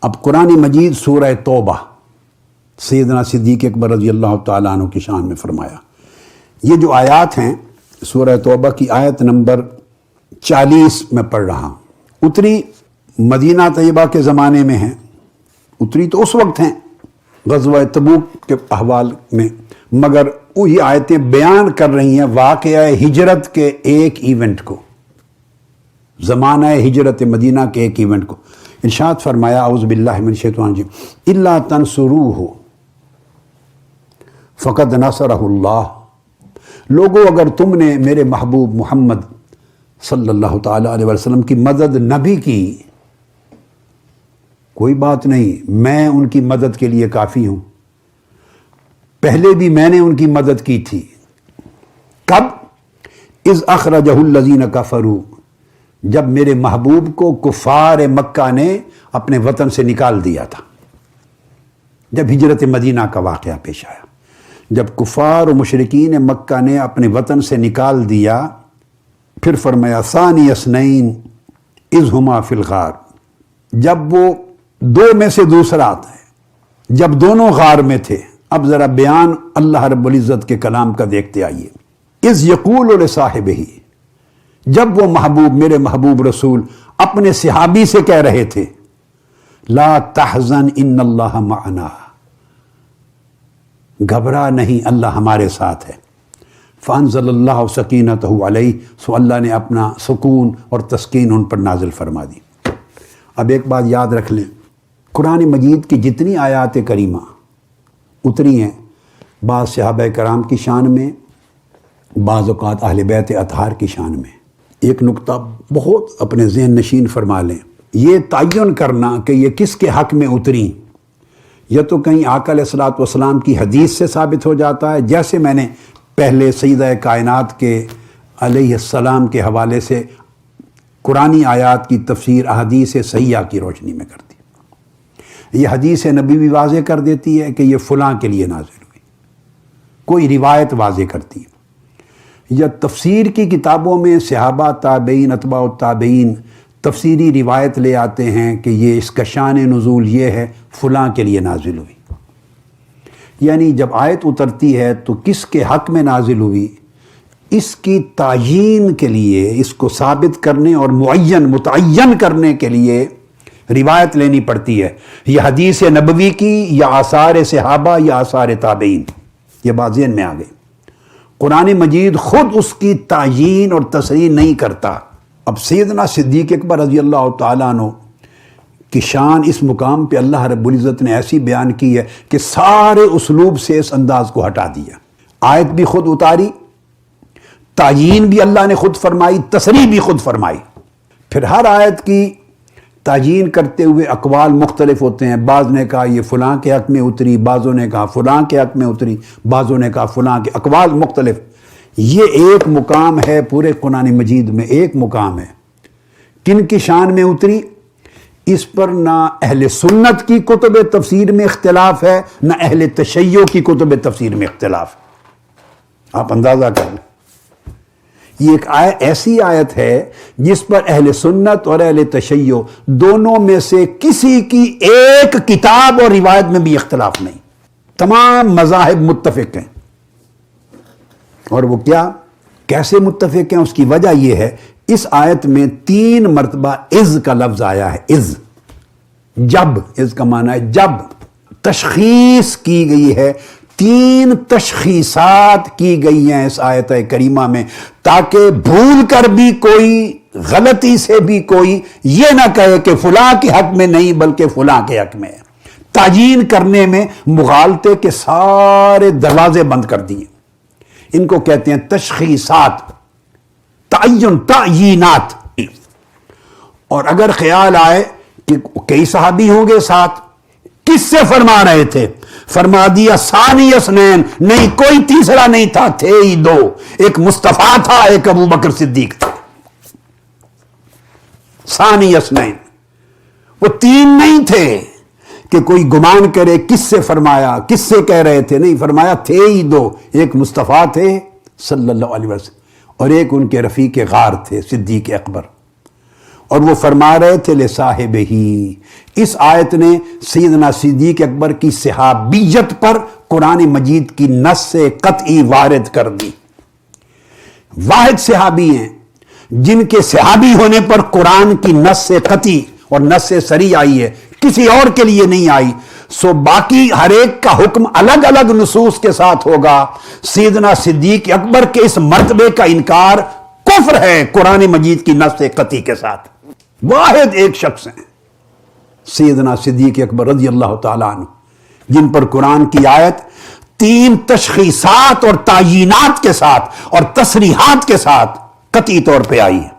اب قرآن مجید سورہ توبہ سیدنا صدیق اکبر رضی اللہ تعالیٰ عنہ کی شان میں فرمایا. یہ جو آیات ہیں سورہ توبہ کی آیت نمبر 40 میں پڑھ رہا ہوں. اتری مدینہ طیبہ کے زمانے میں ہیں، اتری تو اس وقت ہیں غزوہ تبوک کے احوال میں، مگر وہی آیتیں بیان کر رہی ہیں واقعہ ہجرت کے ایک ایونٹ کو، زمانہ ہجرت مدینہ کے ایک ایونٹ کو. ارشاد فرمایا اعوذ باللہ من الشیطان الرجیم الا تنصروہ فقد نصرہ اللہ. لوگو اگر تم نے میرے محبوب محمد صلی اللہ تعالیٰ علیہ وسلم کی مدد نہ بھی کی، کوئی بات نہیں، میں ان کی مدد کے لیے کافی ہوں. پہلے بھی میں نے ان کی مدد کی تھی. کب؟ اذ اخرجہ الذین کفروا، جب میرے محبوب کو کفار مکہ نے اپنے وطن سے نکال دیا تھا، جب ہجرت مدینہ کا واقعہ پیش آیا، جب کفار و مشرکین مکہ نے اپنے وطن سے نکال دیا. پھر فرمایا ثانی اثنین اذ ہما فی الغار، جب وہ دو میں سے دوسرا آتا ہے، جب دونوں غار میں تھے. اب ذرا بیان اللہ رب العزت کے کلام کا دیکھتے آئیے. اذ یقول لصاحبہ، جب وہ محبوب میرے محبوب رسول اپنے صحابی سے کہہ رہے تھے لا تحزن ان اللہ معنا، گھبرا نہیں اللہ ہمارے ساتھ ہے. فانزل اللہ سکینتہ علیہ، سو اللہ نے اپنا سکون اور تسکین ان پر نازل فرما دی. اب ایک بات یاد رکھ لیں، قرآن مجید کی جتنی آیات کریمہ اتری ہیں، بعض صحابہ کرام کی شان میں، بعض اوقات اہل بیت اطہار کی شان میں. ایک نقطہ بہت اپنے ذہن نشین فرما لیں، یہ تعین کرنا کہ یہ کس کے حق میں اتری، یا تو کہیں آقا علیہ الصلوۃ والسلام کی حدیث سے ثابت ہو جاتا ہے، جیسے میں نے پہلے سیدہ کائنات کے علیہ السلام کے حوالے سے قرآنی آیات کی تفسیر احادیث صحیحہ کی روشنی میں کر دی. یہ حدیث نبی بھی واضح کر دیتی ہے کہ یہ فلاں کے لیے نازل ہوئی، کوئی روایت واضح کرتی ہے، یا تفسیر کی کتابوں میں صحابہ تابعین اتباع التابعین تفسیری روایت لے آتے ہیں کہ یہ اس کا شان نزول یہ ہے، فلاں کے لیے نازل ہوئی. یعنی جب آیت اترتی ہے تو کس کے حق میں نازل ہوئی، اس کی تعیین کے لیے، اس کو ثابت کرنے اور متعین کرنے کے لیے روایت لینی پڑتی ہے، یہ حدیث نبوی کی یا آثار صحابہ یا آثار تابعین. یہ بات ذہن میں آ گئی. قرآن مجید خود اس کی تعیین اور تصریح نہیں کرتا. اب سیدنا صدیق اکبر رضی اللہ تعالیٰ عنہ کی شان اس مقام پہ اللہ رب العزت نے ایسی بیان کی ہے کہ سارے اسلوب سے اس انداز کو ہٹا دیا. آیت بھی خود اتاری، تعیین بھی اللہ نے خود فرمائی، تصریح بھی خود فرمائی. پھر ہر آیت کی تعیین کرتے ہوئے اقوال مختلف ہوتے ہیں. بعض نے کہا یہ فلاں کے حق میں اتری، بعضوں نے کہا فلاں کے حق میں اتری، بعضوں نے کہا فلاں کے، اقوال مختلف. یہ ایک مقام ہے پورے قرآن مجید میں، ایک مقام ہے. کن کی شان میں اتری، اس پر نہ اہل سنت کی کتب تفسیر میں اختلاف ہے، نہ اہل تشیع کی کتب تفسیر میں اختلاف ہے. آپ اندازہ کر لیں، یہ ایک ایسی آیت ہے جس پر اہل سنت اور اہل تشیع دونوں میں سے کسی کی ایک کتاب اور روایت میں بھی اختلاف نہیں. تمام مذاہب متفق ہیں. اور وہ کیا، کیسے متفق ہیں؟ اس کی وجہ یہ ہے اس آیت میں 3 مرتبہ اذ کا لفظ آیا ہے. اذ، جب، اذ کا معنی ہے جب. تشخیص کی گئی ہے، 3 تشخیصات کی گئی ہیں اس آیت کریمہ میں، تاکہ بھول کر بھی کوئی، غلطی سے بھی کوئی یہ نہ کہے کہ فلاں کے حق میں نہیں بلکہ فلاں کے حق میں ہے. تعیین کرنے میں مغالطے کے سارے دروازے بند کر دیے. ان کو کہتے ہیں تشخیصات، تعینات. اور اگر خیال آئے کہ کئی صحابی ہوں گے ساتھ، کس سے فرما رہے تھے؟ فرما دیا ثانی اثنین، نہیں کوئی تیسرا نہیں تھا، تھے ہی 2. ایک مصطفیٰ تھا، ایک ابو بکر صدیق تھا. ثانی اثنین، وہ 3 نہیں تھے کہ کوئی گمان کرے کس سے فرمایا، کس سے کہہ رہے تھے. نہیں، فرمایا تھے ہی 2. ایک مصطفیٰ تھے صلی اللہ علیہ وسلم اور ایک ان کے رفیق غار تھے صدیق اکبر. اور وہ فرما رہے تھے لصاحب ہی. اس آیت نے سیدنا صدیق اکبر کی صحابیت پر قرآن مجید کی نص سے قطعی وارد کر دی. واحد صحابی ہیں جن کے صحابی ہونے پر قرآن کی نص سے قطعی اور نص سے صریح آئی ہے، کسی اور کے لیے نہیں آئی. سو باقی ہر ایک کا حکم الگ الگ نصوص کے ساتھ ہوگا. سیدنا صدیق اکبر کے اس مرتبے کا انکار کفر ہے قرآن مجید کی نص قطعی کے ساتھ. واحد ایک شخص ہیں سیدنا صدیق اکبر رضی اللہ تعالیٰ عنہ، جن پر قرآن کی آیت 3 تشخیصات اور تعیینات کے ساتھ اور تصریحات کے ساتھ قطعی طور پہ آئی ہے.